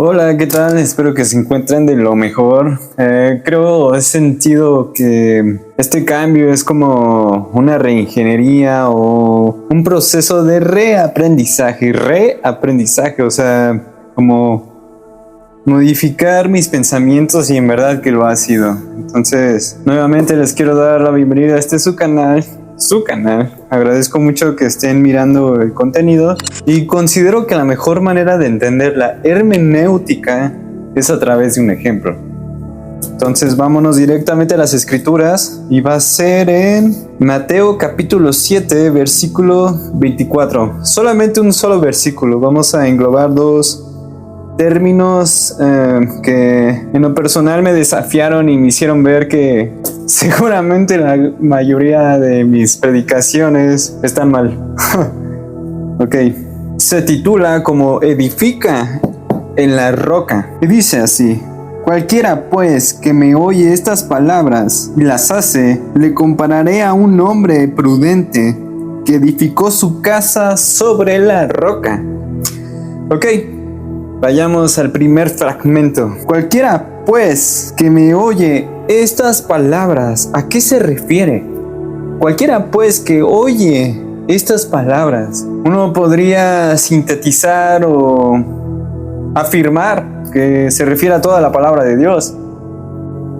Hola, ¿qué tal? Espero que se encuentren de lo mejor. He sentido que este cambio es como una reingeniería o un proceso de reaprendizaje, o sea, como modificar mis pensamientos y en verdad que lo ha sido. Entonces, nuevamente les quiero dar la bienvenida a este su canal. Agradezco mucho que estén mirando el contenido y considero que la mejor manera de entender la hermenéutica es a través de un ejemplo. Entonces vámonos directamente a las escrituras y va a ser en Mateo capítulo 7 versículo 24. Solamente un solo versículo, vamos a englobar dos términos que en lo personal me desafiaron y me hicieron ver que seguramente la mayoría de mis predicaciones están mal. Ok, se titula como Edifica en la roca y dice así: cualquiera pues que me oye estas palabras y las hace, le compararé a un hombre prudente que edificó su casa sobre la roca. Ok, vayamos al primer fragmento. Cualquiera, pues, que me oye estas palabras, ¿a qué se refiere? Cualquiera, pues, que oye estas palabras. Uno podría sintetizar o afirmar que se refiere a toda la palabra de Dios.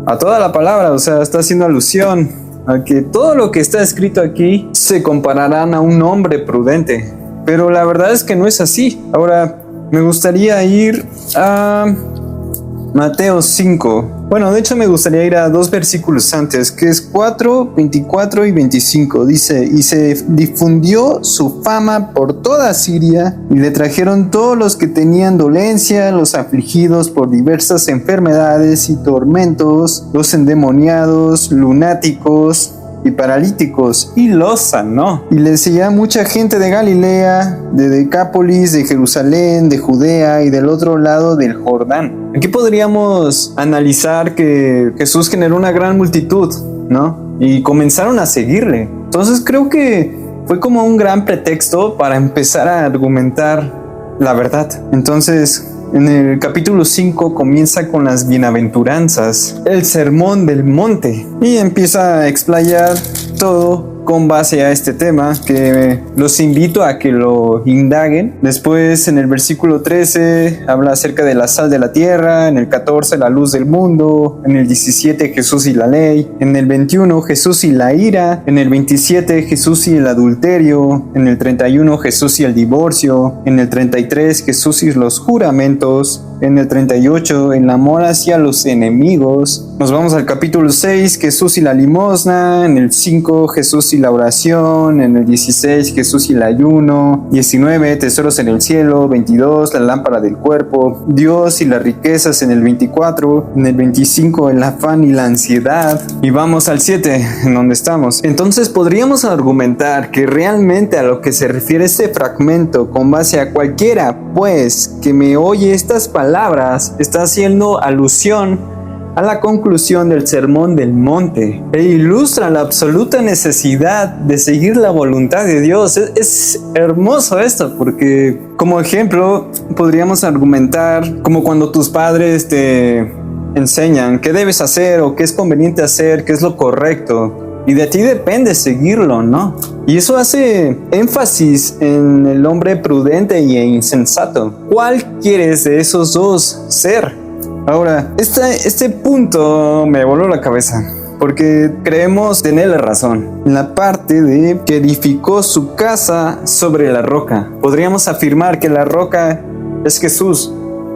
A toda la palabra, o sea, está haciendo alusión a que todo lo que está escrito aquí se compararán a un hombre prudente. Pero la verdad es que no es así. Ahora, me gustaría ir a Mateo 5. Bueno, de hecho me gustaría ir a dos versículos antes, que es 4, 24 y 25. Dice: y se difundió su fama por toda Siria, y le trajeron todos los que tenían dolencia, los afligidos por diversas enfermedades y tormentos, los endemoniados, lunáticos y paralíticos, y los sanó. Y le seguía mucha gente de Galilea, de Decápolis, de Jerusalén, de Judea y del otro lado del Jordán. Aquí podríamos analizar que Jesús generó una gran multitud, ¿no? Y comenzaron a seguirle. Entonces creo que fue como un gran pretexto para empezar a argumentar la verdad. Entonces, en el capítulo 5 comienza con las bienaventuranzas, el sermón del monte, y empieza a explayar todo con base a este tema, que los invito a que lo indaguen. Después, en el versículo 13 habla acerca de la sal de la tierra, en el 14 la luz del mundo, en el 17 Jesús y la ley, en el 21 Jesús y la ira, en el 27 Jesús y el adulterio, en el 31 Jesús y el divorcio, en el 33 Jesús y los juramentos, en el 38 el amor hacia los enemigos. Nos vamos al capítulo 6, Jesús y la limosna, en el 5 Jesús y la oración, en el 16 Jesús y el ayuno, 19 tesoros en el cielo, 22 la lámpara del cuerpo, Dios y las riquezas en el 24, en el 25 el afán y la ansiedad, y vamos al 7 en donde estamos. Entonces podríamos argumentar que realmente a lo que se refiere este fragmento con base a cualquiera pues que me oye estas palabras está haciendo alusión a la conclusión del sermón del monte e ilustra la absoluta necesidad de seguir la voluntad de Dios. Es hermoso esto, porque como ejemplo podríamos argumentar como cuando tus padres te enseñan qué debes hacer o qué es conveniente hacer, qué es lo correcto, y de ti depende seguirlo, ¿no? Y eso hace énfasis en el hombre prudente e insensato. ¿Cuál quieres de esos dos ser? Ahora, este punto me voló la cabeza, porque creemos tener la razón en la parte de que edificó su casa sobre la roca. Podríamos afirmar que la roca es Jesús.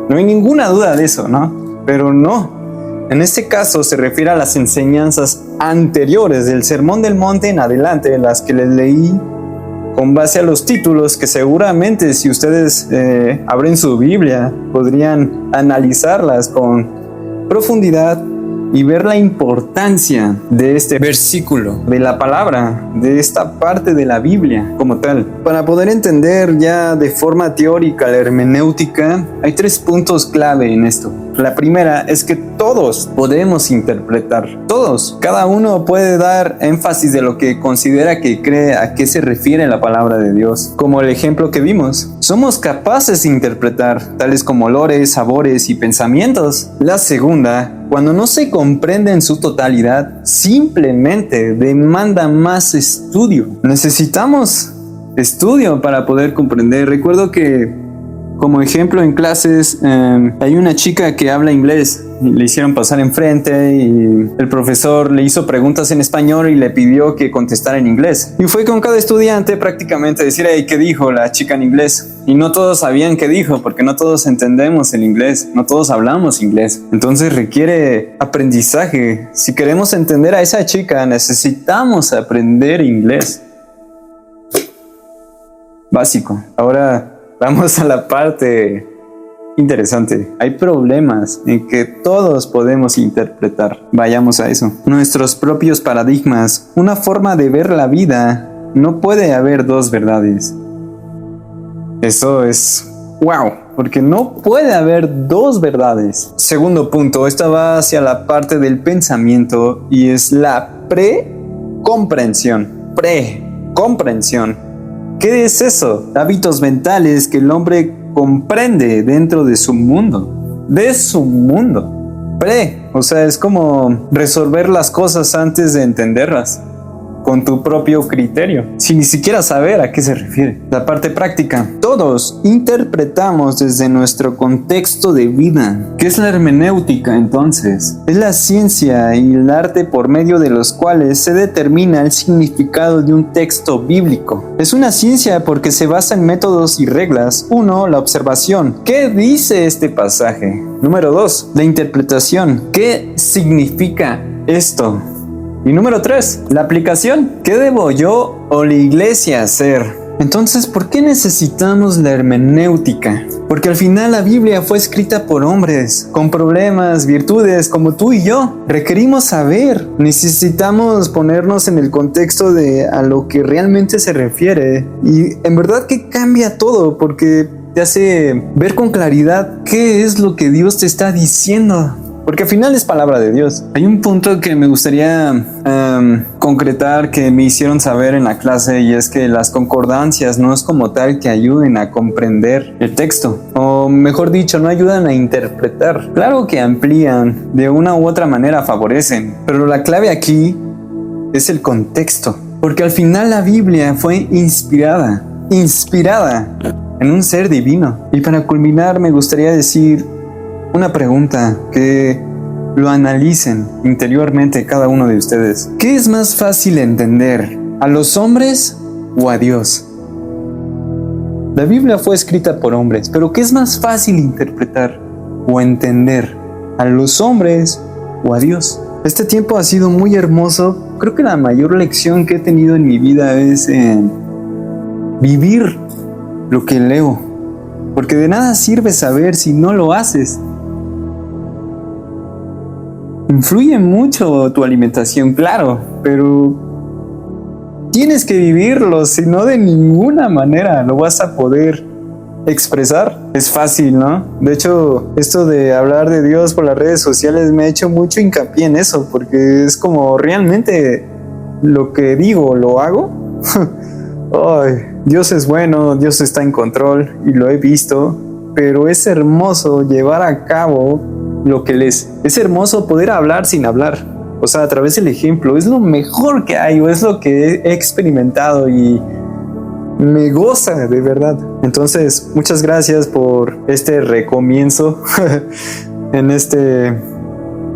No hay ninguna duda de eso, ¿no? Pero no. En este caso se refiere a las enseñanzas anteriores del Sermón del Monte en adelante, las que les leí con base a los títulos, que seguramente si ustedes abren su Biblia podrían analizarlas con profundidad y ver la importancia de este versículo, de la palabra, de esta parte de la Biblia como tal. Para poder entender ya de forma teórica la hermenéutica, hay 3 puntos clave en esto. La primera es que todos podemos interpretar. Todos. Cada uno puede dar énfasis de lo que considera que cree a qué se refiere la palabra de Dios. Como el ejemplo que vimos. Somos capaces de interpretar, tales como olores, sabores y pensamientos. La segunda, cuando no se comprende en su totalidad, simplemente demanda más estudio. Necesitamos estudio para poder comprender. Recuerdo que, como ejemplo en clases, hay una chica que habla inglés y le hicieron pasar enfrente y el profesor le hizo preguntas en español y le pidió que contestara en inglés. Y fue con cada estudiante prácticamente decir, hey, ¿qué dijo la chica en inglés? Y no todos sabían qué dijo, porque no todos entendemos el inglés, no todos hablamos inglés. Entonces requiere aprendizaje. Si queremos entender a esa chica, necesitamos aprender inglés. Básico. Ahora vamos a la parte interesante. Hay problemas en que todos podemos interpretar. Vayamos a eso. Nuestros propios paradigmas, una forma de ver la vida. No puede haber dos verdades. Eso es wow, porque no puede haber dos verdades. Segundo punto, esta va hacia la parte del pensamiento y es la precomprensión. Precomprensión. ¿Qué es eso? Hábitos mentales que el hombre comprende dentro de su mundo. De su mundo. O sea, es como resolver las cosas antes de entenderlas. Con tu propio criterio, sin ni siquiera saber a qué se refiere. La parte práctica. Todos interpretamos desde nuestro contexto de vida. ¿Qué es la hermenéutica entonces? Es la ciencia y el arte por medio de los cuales se determina el significado de un texto bíblico. Es una ciencia porque se basa en métodos y reglas. 1. La observación. ¿Qué dice este pasaje? Número 2. La interpretación. ¿Qué significa esto? Y número 3, la aplicación. ¿Qué debo yo o la iglesia hacer? Entonces, ¿por qué necesitamos la hermenéutica? Porque al final la Biblia fue escrita por hombres, con problemas, virtudes, como tú y yo. Requerimos saber, necesitamos ponernos en el contexto de a lo que realmente se refiere. Y en verdad que cambia todo, porque te hace ver con claridad qué es lo que Dios te está diciendo. Porque al final es palabra de Dios. Hay un punto que me gustaría concretar que me hicieron saber en la clase, y es que las concordancias no es como tal que ayuden a comprender el texto, o mejor dicho, no ayudan a interpretar. Claro que amplían, de una u otra manera favorecen, pero la clave aquí es el contexto. Porque al final la Biblia fue inspirada en un ser divino. Y para culminar me gustaría decir una pregunta, que lo analicen interiormente cada uno de ustedes. ¿Qué es más fácil entender? ¿A los hombres o a Dios? La Biblia fue escrita por hombres, pero ¿qué es más fácil interpretar o entender? ¿A los hombres o a Dios? Este tiempo ha sido muy hermoso. Creo que la mayor lección que he tenido en mi vida es vivir lo que leo. Porque de nada sirve saber si no lo haces. Influye mucho tu alimentación, claro, pero tienes que vivirlo, si no de ninguna manera lo vas a poder expresar. Es fácil, ¿no? De hecho, esto de hablar de Dios por las redes sociales me ha hecho mucho hincapié en eso, porque es como realmente lo que digo, lo hago. Ay, Dios es bueno, Dios está en control y lo he visto, pero es hermoso llevar a cabo lo que lees. Es hermoso poder hablar sin hablar, o sea, a través del ejemplo. Es lo mejor que hay, o es lo que he experimentado y me goza de verdad. Entonces, muchas gracias por este recomienzo en este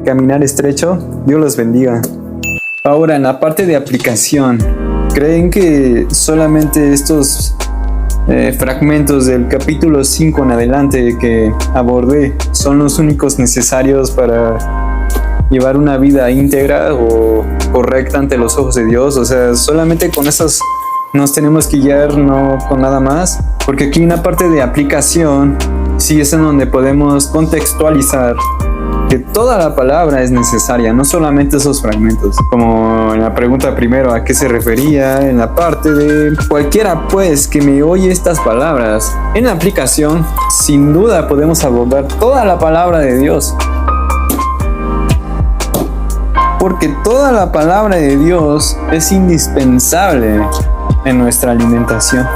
caminar estrecho. Dios los bendiga. Ahora, en la parte de aplicación, ¿creen que solamente estos fragmentos del capítulo 5 en adelante que abordé son los únicos necesarios para llevar una vida íntegra o correcta ante los ojos de Dios? O sea, solamente con esos nos tenemos que guiar, no con nada más. Porque aquí en la parte de aplicación sí es en donde podemos contextualizar que toda la palabra es necesaria, no solamente esos fragmentos. Como en la pregunta primero, ¿a qué se refería? En la parte de cualquiera pues que me oye estas palabras. En la aplicación, sin duda podemos abordar toda la palabra de Dios. Porque toda la palabra de Dios es indispensable en nuestra alimentación.